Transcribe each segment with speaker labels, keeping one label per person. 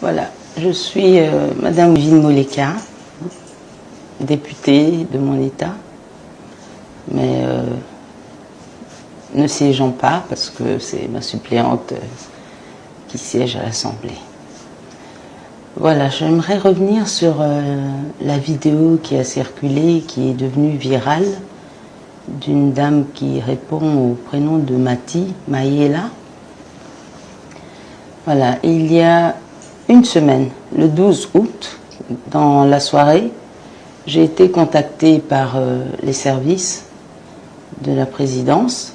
Speaker 1: Voilà, je suis Madame Wivine Moleka, députée de mon État, mais ne siégeant pas parce que c'est ma suppléante qui siège à l'Assemblée. Voilà, j'aimerais revenir sur la vidéo qui a circulé, qui est devenue virale, d'une dame qui répond au prénom de Mati, Maïela. Voilà, il y a une semaine, le 12 août, dans la soirée, j'ai été contactée par les services de la présidence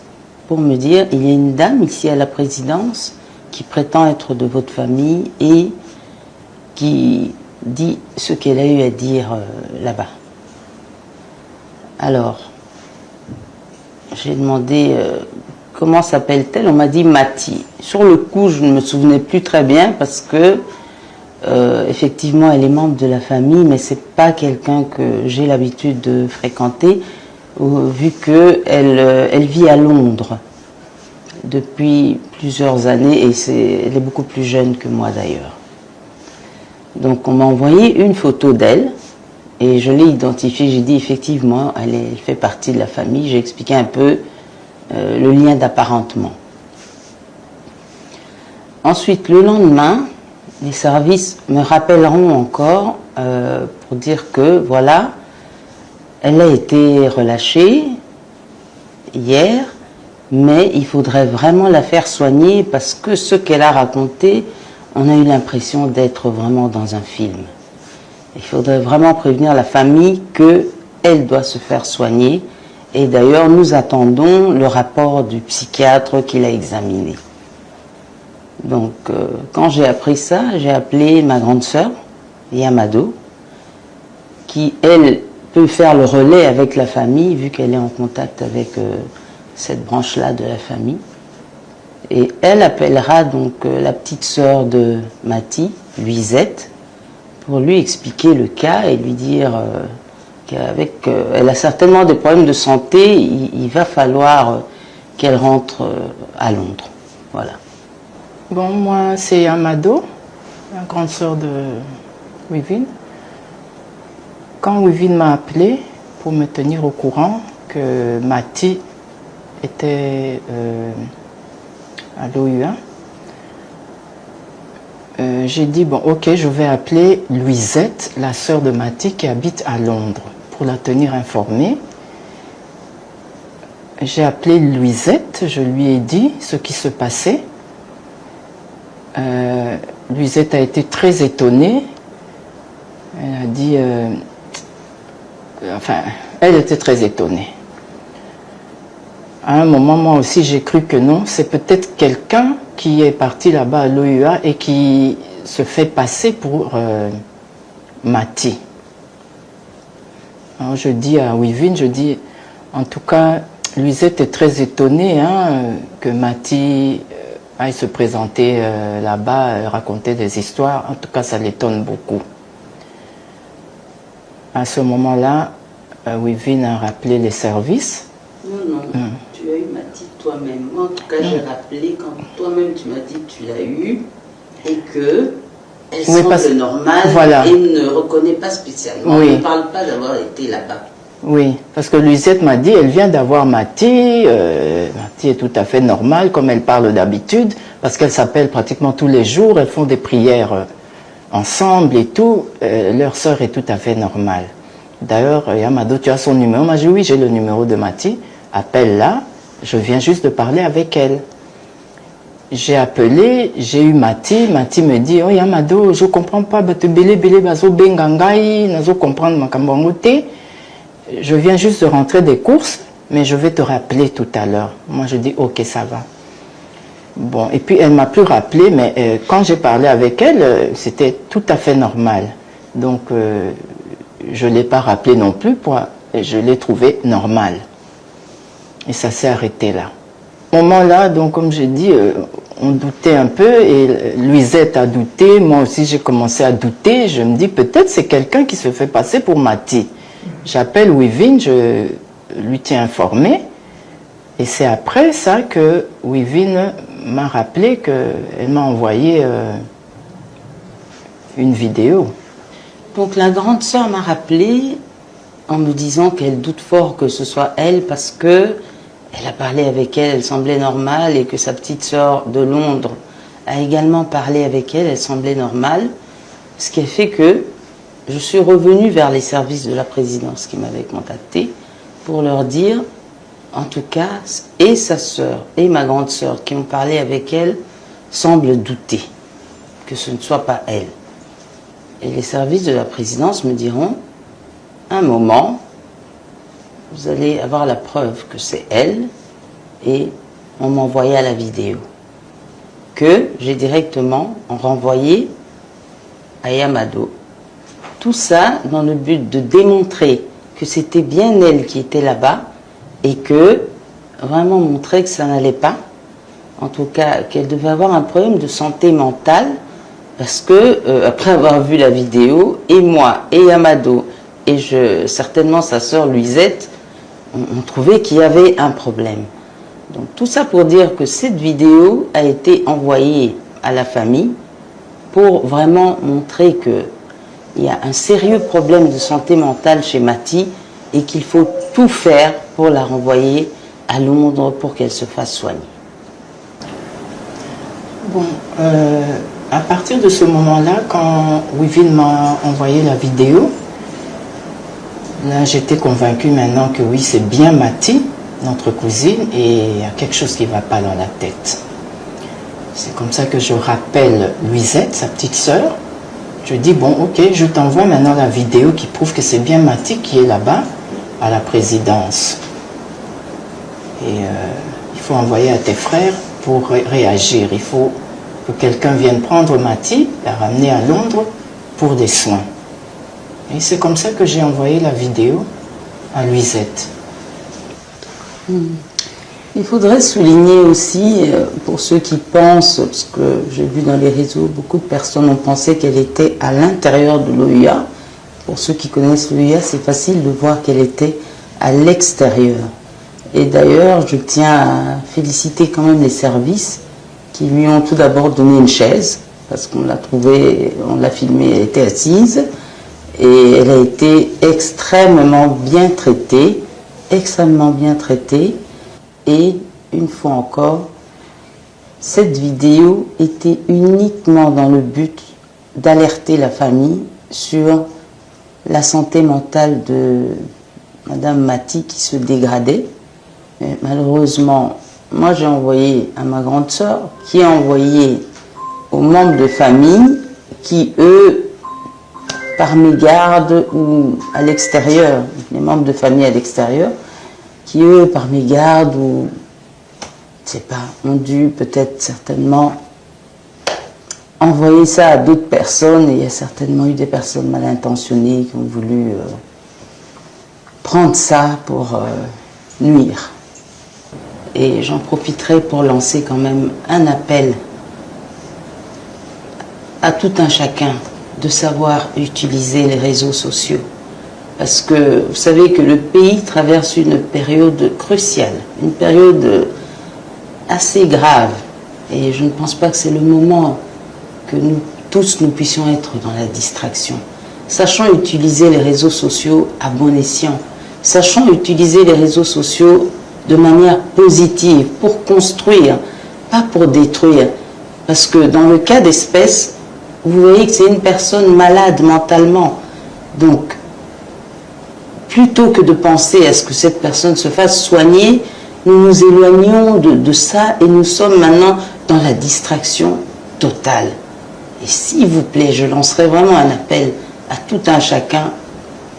Speaker 1: pour me dire il y a une dame ici à la présidence qui prétend être de votre famille et qui dit ce qu'elle a eu à dire là-bas. Alors, j'ai demandé comment s'appelle-t-elle. On m'a dit Mati. Sur le coup, je ne me souvenais plus très bien parce que effectivement, elle est membre de la famille, mais c'est pas quelqu'un que j'ai l'habitude de fréquenter, vu qu'elle vit à Londres depuis plusieurs années et elle est beaucoup plus jeune que moi d'ailleurs. Donc on m'a envoyé une photo d'elle et je l'ai identifiée. J'ai dit effectivement, elle fait partie de la famille. J'ai expliqué un peu le lien d'apparentement. Ensuite, le lendemain, les services me rappelleront encore pour dire que voilà, elle a été relâchée hier, mais il faudrait vraiment la faire soigner parce que ce qu'elle a raconté, on a eu l'impression d'être vraiment dans un film. Il faudrait vraiment prévenir la famille qu'elle doit se faire soigner. Et d'ailleurs, nous attendons le rapport du psychiatre qui l'a examiné. Donc, quand j'ai appris ça, j'ai appelé ma grande sœur, Yamado, qui, elle, peut faire le relais avec la famille, vu qu'elle est en contact avec cette branche-là de la famille. Et elle appellera donc la petite sœur de Mati, Luisette, pour lui expliquer le cas et lui dire qu'elle a certainement des problèmes de santé, il va falloir qu'elle rentre à Londres. Voilà.
Speaker 2: Bon, moi, c'est Amado, la grande sœur de Wivine. Quand Wivine m'a appelé pour me tenir au courant que Mati était à l'OUA, j'ai dit, bon, ok, je vais appeler Luisette, la sœur de Mati qui habite à Londres, pour la tenir informée. J'ai appelé Luisette, je lui ai dit ce qui se passait. Luisette a été très étonnée. Elle a dit... enfin, elle était très étonnée. À un moment, moi aussi, j'ai cru que non. C'est peut-être quelqu'un qui est parti là-bas à l'OUA et qui se fait passer pour Mati. Alors, je dis à Wivine, je dis, en tout cas, Luisette est très étonnée que Mati aille se présenter là-bas, raconter des histoires. En tout cas, ça l'étonne beaucoup. À ce moment-là, Wivine a rappelé les services.
Speaker 1: Non, tu as eu Mati toi-même. Moi, en tout cas, j'ai rappelé quand toi-même tu m'as dit que tu l'as eu et qu'elle semble normale et ne reconnaît pas spécialement. Elle ne parle pas d'avoir été là-bas.
Speaker 2: Oui, parce que Luisette m'a dit, elle vient d'avoir Mati. Mati est tout à fait normale, comme elle parle d'habitude, parce qu'elle s'appelle pratiquement tous les jours, elles font des prières ensemble et tout. Leur sœur est tout à fait normale. D'ailleurs, Yamado, tu as son numéro? Moi, j'ai dit, oui, j'ai le numéro de Mati. Appelle-la, je viens juste de parler avec elle. J'ai appelé, j'ai eu Mati. Mati me dit, oh Yamado, je ne comprends pas, je viens juste de rentrer des courses, mais je vais te rappeler tout à l'heure. Moi, je dis, ok, ça va. Bon, et puis elle m'a plus rappelé, mais quand j'ai parlé avec elle, c'était tout à fait normal. Donc, je ne l'ai pas rappelé non plus, je l'ai trouvé normal. Et ça s'est arrêté là. Au moment-là, donc, comme j'ai dit, on doutait un peu, et Luisette a douté, moi aussi j'ai commencé à douter. Je me dis, peut-être c'est quelqu'un qui se fait passer pour Mati. J'appelle Wivine, je lui tiens informé, et c'est après ça que Wivine m'a rappelé qu'elle m'a envoyé une vidéo.
Speaker 1: Donc la grande sœur m'a rappelé en me disant qu'elle doute fort que ce soit elle parce que elle a parlé avec elle, elle semblait normale, et que sa petite sœur de Londres a également parlé avec elle, elle semblait normale. Ce qui a fait que je suis revenue vers les services de la présidence qui m'avaient contacté pour leur dire, en tout cas, et sa sœur et ma grande sœur qui ont parlé avec elle semblent douter que ce ne soit pas elle. Et les services de la présidence me diront, un moment, vous allez avoir la preuve que c'est elle, et on m'envoya la vidéo que j'ai directement renvoyée à Yamado. Tout ça dans le but de démontrer que c'était bien elle qui était là-bas et que vraiment montrer que ça n'allait pas, en tout cas qu'elle devait avoir un problème de santé mentale parce que après avoir vu la vidéo, et moi et Yamado et certainement sa sœur Luisette, on trouvait qu'il y avait un problème. Donc tout ça pour dire que cette vidéo a été envoyée à la famille pour vraiment montrer qu'il y a un sérieux problème de santé mentale chez Mathie et qu'il faut tout faire pour la renvoyer à Londres pour qu'elle se fasse soigner.
Speaker 2: Bon, à partir de ce moment-là, quand Wivine m'a envoyé la vidéo, là, j'étais convaincue maintenant que oui, c'est bien Mathie, notre cousine, et il y a quelque chose qui ne va pas dans la tête. C'est comme ça que je rappelle Luisette, sa petite sœur. Je dis, bon, ok, je t'envoie maintenant la vidéo qui prouve que c'est bien Mathie qui est là-bas, à la présidence. Et il faut envoyer à tes frères pour réagir. Il faut que quelqu'un vienne prendre Mathie, la ramener à Londres pour des soins. Et c'est comme ça que j'ai envoyé la vidéo à Luisette.
Speaker 1: Il faudrait souligner aussi, pour ceux qui pensent, parce que j'ai vu dans les réseaux, beaucoup de personnes ont pensé qu'elle était à l'intérieur de l'OUA. Pour ceux qui connaissent l'OUA, c'est facile de voir qu'elle était à l'extérieur. Et d'ailleurs, je tiens à féliciter quand même les services qui lui ont tout d'abord donné une chaise, parce qu'on l'a trouvée, on l'a filmée, elle était assise, et elle a été extrêmement bien traitée, et une fois encore, cette vidéo était uniquement dans le but d'alerter la famille sur la santé mentale de Madame Mathie qui se dégradait. Et malheureusement, moi j'ai envoyé à ma grande sœur, qui a envoyé aux membres de famille qui, eux, par mégarde ou à l'extérieur, les membres de famille à l'extérieur, qui eux, par mégarde ou, je ne sais pas, ont dû peut-être certainement envoyer ça à d'autres personnes, et il y a certainement eu des personnes mal intentionnées qui ont voulu prendre ça pour nuire. Et j'en profiterai pour lancer quand même un appel à tout un chacun de savoir utiliser les réseaux sociaux. Parce que vous savez que le pays traverse une période cruciale, une période assez grave. Et je ne pense pas que c'est le moment que nous tous nous puissions être dans la distraction. Sachons utiliser les réseaux sociaux à bon escient. Sachons utiliser les réseaux sociaux de manière positive, pour construire, pas pour détruire. Parce que dans le cas d'espèce, vous voyez que c'est une personne malade mentalement. Donc, plutôt que de penser à ce que cette personne se fasse soigner, nous nous éloignons de ça et nous sommes maintenant dans la distraction totale. Et s'il vous plaît, je lancerai vraiment un appel à tout un chacun,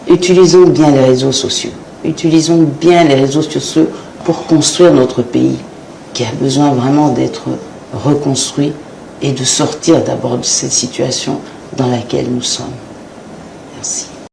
Speaker 1: utilisons bien les réseaux sociaux. Utilisons bien les réseaux sociaux pour construire notre pays, qui a besoin vraiment d'être reconstruit et de sortir d'abord de cette situation dans laquelle nous sommes. Merci.